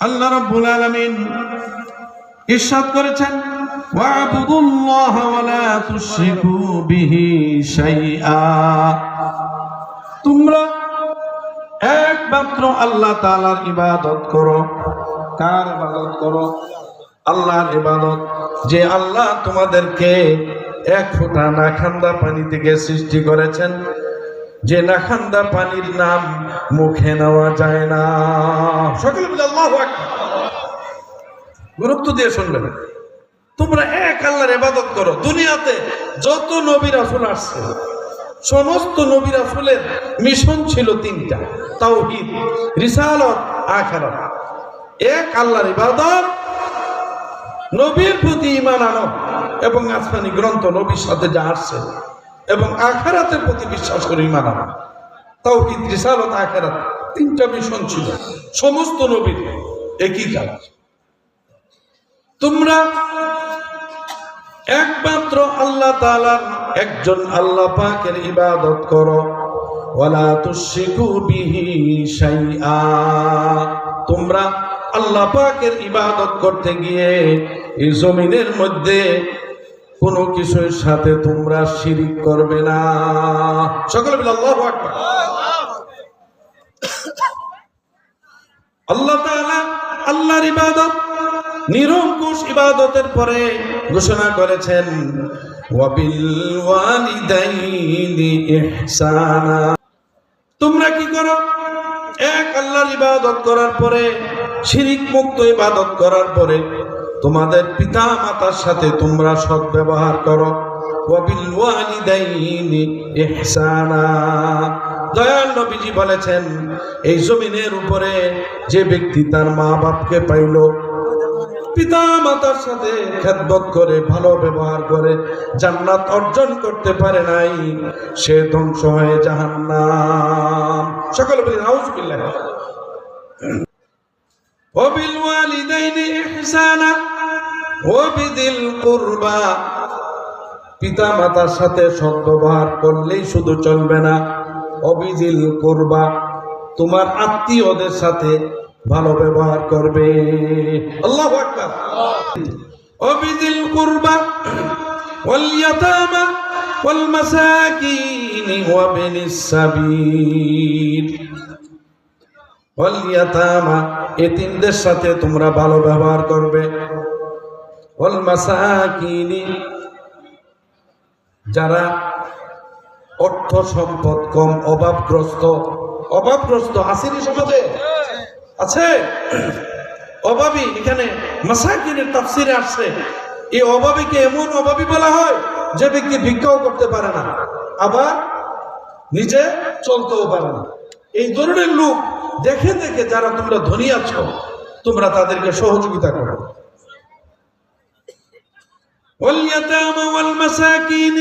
আল্লাহ রাব্বুল আলামিন ইরশাদ করেছেন, ওয়া'বুদুল্লাহ ওয়া লা তুশরিকু বিহি শাইআ। তোমরা একমাত্র আল্লাহ তাআলার ইবাদত করো। কার ইবাদত করো? আল্লাহর ইবাদত। যে আল্লাহ তোমাদেরকে এক ফোঁটা নাখান্দা পানি থেকে সৃষ্টি করেছেন, যে নাখান্দা পানির নাম মুখে নেওয়া যায় না। সকলে বলে আল্লাহু আকবার। গুরুত্ব দিয়ে শুনবেন। তোমরা এক আল্লাহর ইবাদত করো। দুনিয়াতে যত নবী রাসূল আসছে, সমস্ত নবী রাসূলের মিশন ছিল তিনটা: তাওহীদ, রিসালাত, আখিরাত। এক আল্লাহর ইবাদত, নবীর প্রতি ঈমান আনো এবং আসমানি গ্রন্থ নবীর সাথে যা আসছে এবং আখিরাতের প্রতি বিশ্বাস করে ঈমান আনো। তাওহীদ, রিসালাত, আখিরাত, তিনটা মিশন ছিল সমস্ত নবীর, একই কাজ। তোমরা একমাত্র আল্লাহ তাআলার একজন আল্লাহ পাকের ইবাদত করো। ওয়ালা তুশরিকু বিহি শাইআ। তোমরা আল্লাহ পাকের ইবাদত করতে গিয়ে এই জমিনের মধ্যে কোনো কিছুর সাথে তোমরা শিরিক করবে না। সকলে বলে আল্লাহু আকবার। আল্লাহ তাআলা আল্লাহর ইবাদত, নিরঙ্কুশ ইবাদতের পরে ঘোষণা করেছেন, ওয়াবিল ওয়ালিদাইনি ইহসানা। তোমরা কি করো? এক আল্লাহর ইবাদত করার পরে, শিরিক মুক্ত ইবাদত করার পরে তোমাদের পিতা মাতার সাথে তোমরা সৎ ব্যবহার করো। ওয়াবিল ওয়ালিদাইনি ইহসানা। দয়াল নবীজি বলেছেন, এই জমিনের উপরে যে ব্যক্তি তার মা বাপকে পাইল, পিতা মাতার সাথে খেদমত করে, ভালো ব্যবহার করে জান্নাত অর্জন করতে পারে নাই, সে ধ্বংস হয়ে জাহান্নাম। সকলে বলি নাউজুবিল্লাহ। ওয়াবিল ওয়ালিদাইনি ইহসানা ওয়াবিদিল কুরবা। পিতা মাতার সাথে সদ্ব্যবহার করলেই শুধু চলবে না, ওয়াবিদিল কুরবা, তোমার আত্মীয়দের সাথে ভালো ব্যবহার করবে। আল্লাহু আকবার। ওয়াবিদিল কুরবা ওয়াল ইয়াতামা ওয়াল মাসাকিন ওয়া বিনিস সাবিল। ওয়াল ইয়াতামা, এতিমদের সাথে তোমরা ভালো ব্যবহার করবে। ওয়াল মাসাকিন, যারা অর্থ সম্পদ কম, অভাবগ্রস্ত আসেনি সমাজে? আছে অভাবী। এখানে মাসাকিনের তাফসিরে আসছে, এই অভাবীকে এমন অভাবী বলা হয় যে ব্যক্তি ভিক্ষাও করতে পারে না, আবার নিজে চলতেও পারে না। এই ধরনের লোক দেখে দেখে যারা তোমরা ধনী আছো, তোমরা তাদেরকে সহযোগিতা করো। ওয়াল ইয়াতামা ওয়াল মাসাকিন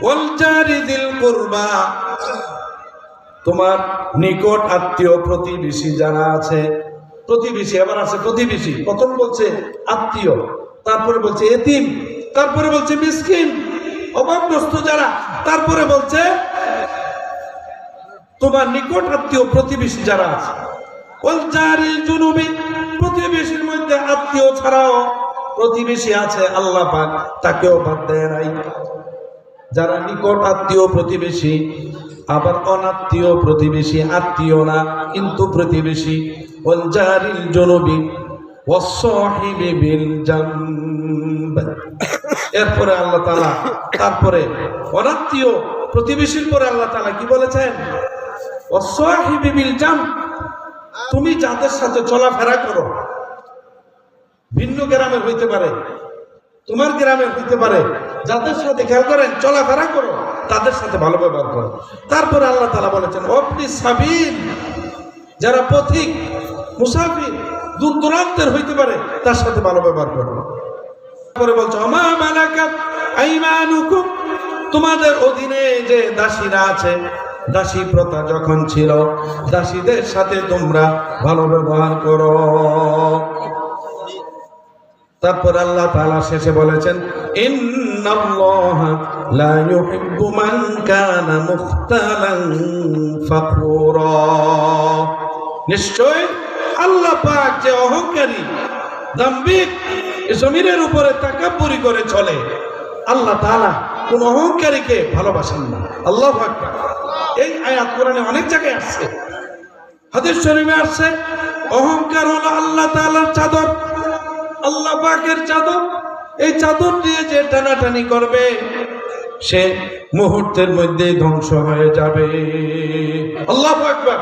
ওয়াল জারি যিল কুরবা, তোমার নিকট আত্মীয় প্রতিবেশী যারা আছে, প্রতিবেশী আবার আছে প্রতিবেশী, প্রথম বলছে আত্মীয়, তারপরে বলছে এতিম, তারপরে বলছে মিসকিন, অভাবগ্রস্ত যারা, তারপরে বলছে তোমার নিকট আত্মীয় প্রতিবেশী যারা আছে। ওয়াল জারিল জুনুবি, প্রতিবেশীর মধ্যে আত্মীয় ছাড়াও প্রতিবেশী আছে, আল্লাহ পাক তাকেও বাদ দেয় নাই। যারা নিকট আত্মীয় প্রতিবেশী, আবার অনাত্মীয় প্রতিবেশী, আত্মীয় না কিন্তু প্রতিবেশী। ওয়াল জারিল জুনুবি ওয়াস সাহিবি বিল জানব। এরপরে আল্লাহ তাআলা, তারপরে অনাত্মীয় প্রতিবেশীর পরে আল্লাহ তাআলা কি বলেছেন? ওয়াস সাহিবি বিল জানব। তুমি যাদের সাথে চলাফেরা করো, ভিন্ন গ্রামের হইতে পারে, তোমার গ্রামের হইতে পারে, যাদের সাথে খেয়াল করেন চলাফেরা করো, তাদের সাথে ভালো ব্যবহার করো। তারপরে আল্লাহ তাআলা বলেছেন ওয়াবনি সাবিল, যারা পথিক মুসাফির দূর দূরান্তের হইতে পারে, তার সাথে ভালো ব্যবহার করো। তারপরে বলছো আমা মালাকাত আইমানুকুম, তোমাদের অধীনে যে দাসীরা আছে, দাসী প্রথা যখন ছিল, দাসীদের সাথে তোমরা ভালো ব্যবহার করো। তারপর আল্লাহ তাআলা শেষে বলেছেন ইন্নাল্লাহা লা ইউহিব্বু মান কানা মুখতালান ফাখুরা। নিশ্চয় আল্লাহ পাক যে অহংকারী দাম্ভিক জমিনের উপরে তাকাব্বুরি করে চলে, আল্লাহ তাআলা কোন অহংকারীকে ভালোবাসেন না। আল্লাহু আকবার। এই আয়াত কোরআনে অনেক জায়গায় আসছে, হাদিস শরীফে আসছে। অহংকার হলো আল্লাহ তাআলার চাদর, আল্লাহ পাকের চাদর। এই চাদর দিয়ে যে টানাটানি করবে সে মুহূর্তের মধ্যে ধ্বংস হয়ে যাবে। আল্লাহু আকবার।